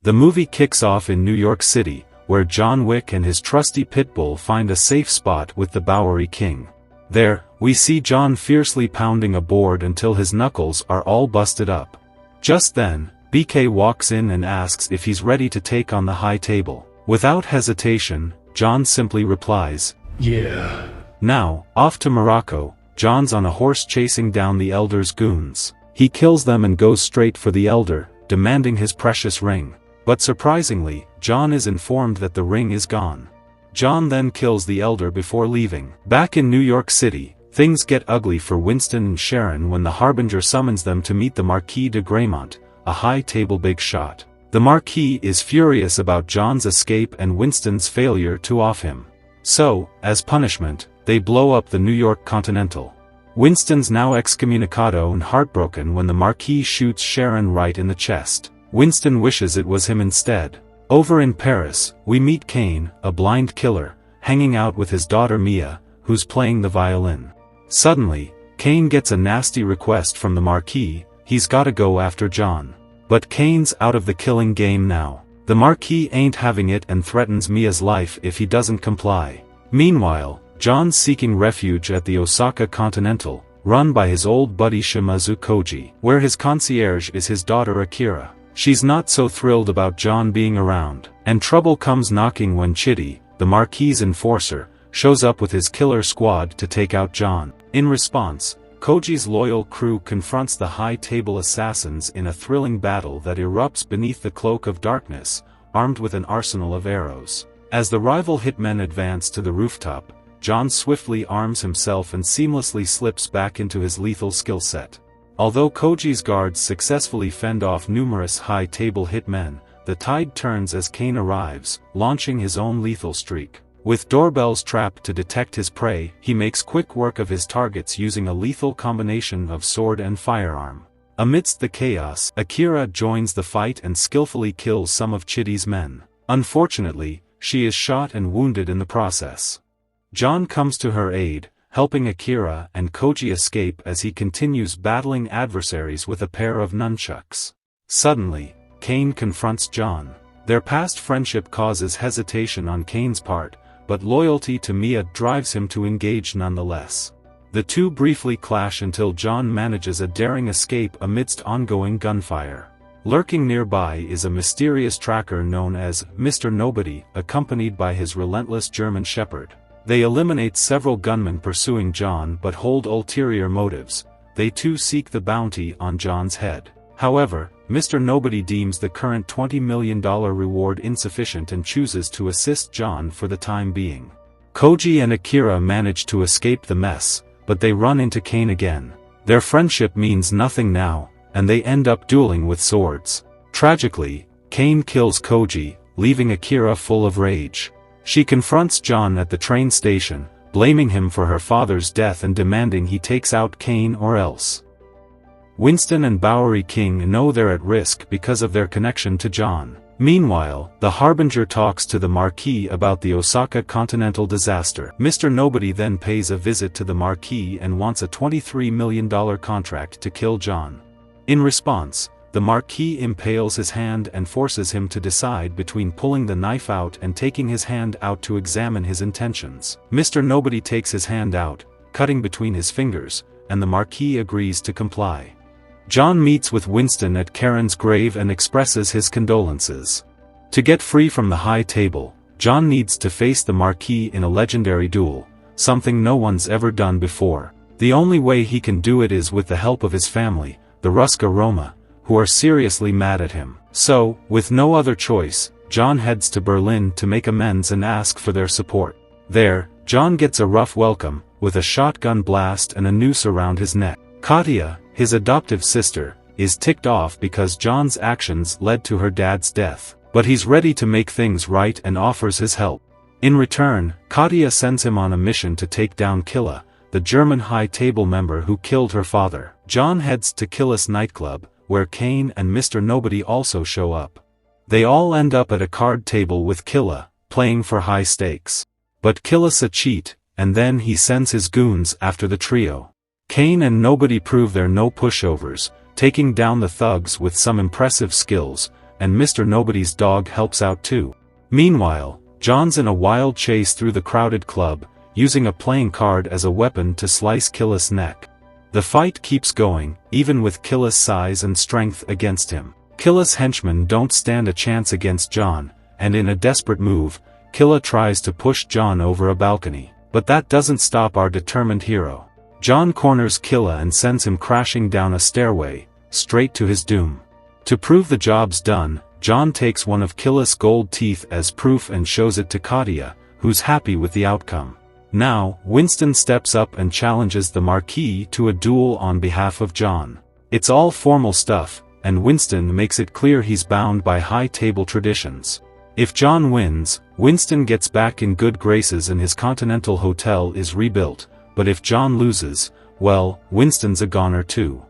The movie kicks off in New York City, where John Wick and his trusty pit bull find a safe spot with the Bowery King. There, we see John fiercely pounding a board until his knuckles are all busted up. Just then, BK walks in and asks if he's ready to take on the high table. Without hesitation, John simply replies, "Yeah." Now, off to Morocco, John's on a horse chasing down the Elder's goons. He kills them and goes straight for the Elder, demanding his precious ring. But surprisingly, John is informed that the ring is gone. John then kills the Elder before leaving. Back in New York City, things get ugly for Winston and Sharon when the Harbinger summons them to meet the Marquis de Graymont, a high-table big shot. The Marquis is furious about John's escape and Winston's failure to off him. So, as punishment, they blow up the New York Continental. Winston's now excommunicado and heartbroken when the Marquis shoots Sharon right in the chest. Winston wishes it was him instead. Over in Paris, we meet CAINE, a blind killer, hanging out with his daughter Mia, who's playing the violin. Suddenly, CAINE gets a nasty request from the Marquis. He's gotta go after John. But CAINE's out of the killing game now. The Marquis ain't having it and threatens Mia's life if he doesn't comply. Meanwhile, John's seeking refuge at the Osaka Continental, run by his old buddy Shimazu Koji, where his concierge is his daughter Akira. She's not so thrilled about John being around, and trouble comes knocking when Chitty, the Marquis' enforcer, shows up with his killer squad to take out John. In response, Koji's loyal crew confronts the high-table assassins in a thrilling battle that erupts beneath the cloak of darkness, armed with an arsenal of arrows. As the rival hitmen advance to the rooftop, John swiftly arms himself and seamlessly slips back into his lethal skill set. Although Koji's guards successfully fend off numerous high-table hitmen, the tide turns as CAINE arrives, launching his own lethal streak. With doorbells trapped to detect his prey, he makes quick work of his targets using a lethal combination of sword and firearm. Amidst the chaos, Akira joins the fight and skillfully kills some of Chitty's men. Unfortunately, she is shot and wounded in the process. John comes to her aid, helping Akira and Koji escape as he continues battling adversaries with a pair of nunchucks. Suddenly, CAINE confronts John. Their past friendship causes hesitation on CAINE's part, but loyalty to Mia drives him to engage nonetheless. The two briefly clash until John manages a daring escape amidst ongoing gunfire. Lurking nearby is a mysterious tracker known as Mr. Nobody, accompanied by his relentless German shepherd. They eliminate several gunmen pursuing John but hold ulterior motives. They too seek the bounty on John's head. However, Mr. Nobody deems the current $20 million reward insufficient and chooses to assist John for the time being. Koji and Akira manage to escape the mess, but they run into CAINE again. Their friendship means nothing now, and they end up dueling with swords. Tragically, CAINE kills Koji, leaving Akira full of rage. She confronts John at the train station, blaming him for her father's death and demanding he takes out CAINE or else. Winston and Bowery King know they're at risk because of their connection to John. Meanwhile, the Harbinger talks to the Marquis about the Osaka Continental disaster. Mr. Nobody then pays a visit to the Marquis and wants a $23 million contract to kill John. In response, the Marquis impales his hand and forces him to decide between pulling the knife out and taking his hand out to examine his intentions. Mr. Nobody takes his hand out, cutting between his fingers, and the Marquis agrees to comply. John meets with Winston at Karen's grave and expresses his condolences. To get free from the high table, John needs to face the Marquis in a legendary duel, something no one's ever done before. The only way he can do it is with the help of his family, the Ruska Roma, who are seriously mad at him. So, with no other choice, John heads to Berlin to make amends and ask for their support. There, John gets a rough welcome, with a shotgun blast and a noose around his neck. Katya, his adoptive sister, is ticked off because John's actions led to her dad's death, but he's ready to make things right and offers his help. In return, Katya sends him on a mission to take down Killa, the German high-table member who killed her father. John heads to Killa's nightclub, where CAINE and Mr. Nobody also show up. They all end up at a card table with Killa, playing for high stakes. But Killa's a cheat, and then he sends his goons after the trio. CAINE and Nobody prove they're no pushovers, taking down the thugs with some impressive skills, and Mr. Nobody's dog helps out too. Meanwhile, John's in a wild chase through the crowded club, using a playing card as a weapon to slice Killis' neck. The fight keeps going, even with Killis' size and strength against him. Killis' henchmen don't stand a chance against John, and in a desperate move, Killa tries to push John over a balcony. But that doesn't stop our determined hero. John corners Killa and sends him crashing down a stairway, straight to his doom. To prove the job's done, John takes one of Killis' gold teeth as proof and shows it to Katia, who's happy with the outcome. Now, Winston steps up and challenges the Marquis to a duel on behalf of John. It's all formal stuff, and Winston makes it clear he's bound by high table traditions. If John wins, Winston gets back in good graces and his Continental Hotel is rebuilt, but if John loses, well, Winston's a goner too.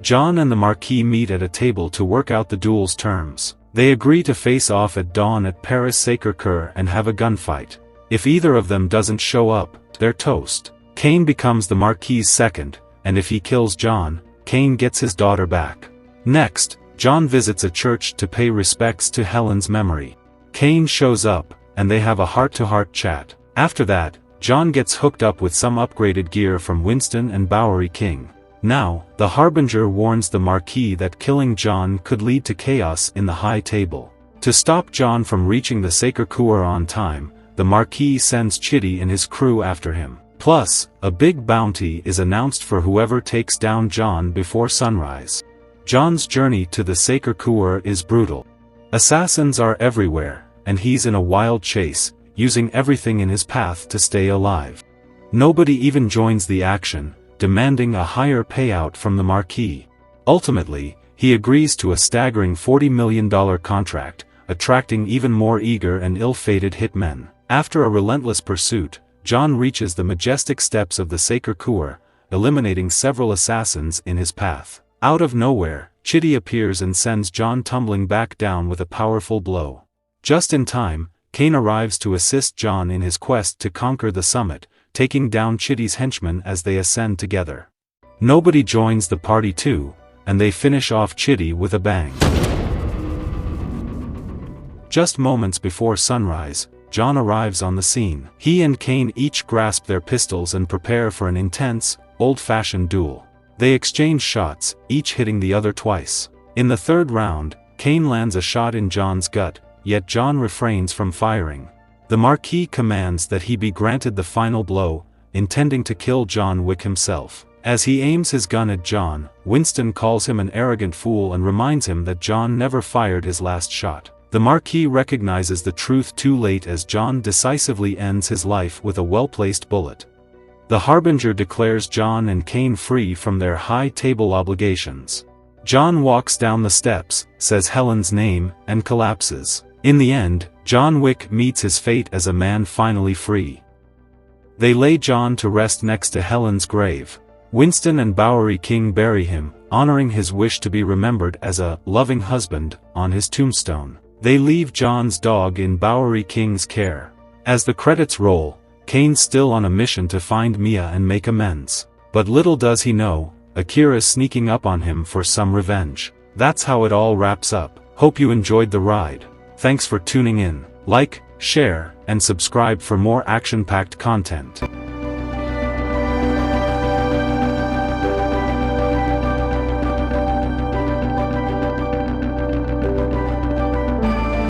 John and the Marquis meet at a table to work out the duel's terms. They agree to face off at dawn at Paris Sacré-Cœur and have a gunfight. If either of them doesn't show up, they're toast. CAINE becomes the Marquis' second, and if he kills John, CAINE gets his daughter back. Next, John visits a church to pay respects to Helen's memory. CAINE shows up, and they have a heart-to-heart chat. After that, John gets hooked up with some upgraded gear from Winston and Bowery King. Now, the Harbinger warns the Marquis that killing John could lead to chaos in the High Table. To stop John from reaching the Sacré-Cœur on time, the Marquis sends Chitty and his crew after him. Plus, a big bounty is announced for whoever takes down John before sunrise. John's journey to the Sacré-Cœur is brutal. Assassins are everywhere, and he's in a wild chase, using everything in his path to stay alive. Nobody even joins the action, demanding a higher payout from the Marquis. Ultimately, he agrees to a staggering $40 million contract, attracting even more eager and ill-fated hitmen. After a relentless pursuit, John reaches the majestic steps of the Sacré-Cœur, eliminating several assassins in his path. Out of nowhere, Chitty appears and sends John tumbling back down with a powerful blow. Just in time, CAINE arrives to assist John in his quest to conquer the summit, taking down Chitty's henchmen as they ascend together. Nobody joins the party too, and they finish off Chitty with a bang. Just moments before sunrise, John arrives on the scene. He and CAINE each grasp their pistols and prepare for an intense, old-fashioned duel. They exchange shots, each hitting the other twice. In the third round, CAINE lands a shot in John's gut, yet John refrains from firing. The Marquis commands that he be granted the final blow, intending to kill John Wick himself. As he aims his gun at John, Winston calls him an arrogant fool and reminds him that John never fired his last shot. The Marquis recognizes the truth too late as John decisively ends his life with a well-placed bullet. The Harbinger declares John and CAINE free from their high table obligations. John walks down the steps, says Helen's name, and collapses. In the end, John Wick meets his fate as a man finally free. They lay John to rest next to Helen's grave. Winston and Bowery King bury him, honoring his wish to be remembered as a loving husband on his tombstone. They leave John's dog in Bowery King's care. As the credits roll, CAINE's still on a mission to find Mia and make amends. But little does he know, Akira's sneaking up on him for some revenge. That's how it all wraps up. Hope you enjoyed the ride. Thanks for tuning in. Like, share, and subscribe for more action-packed content.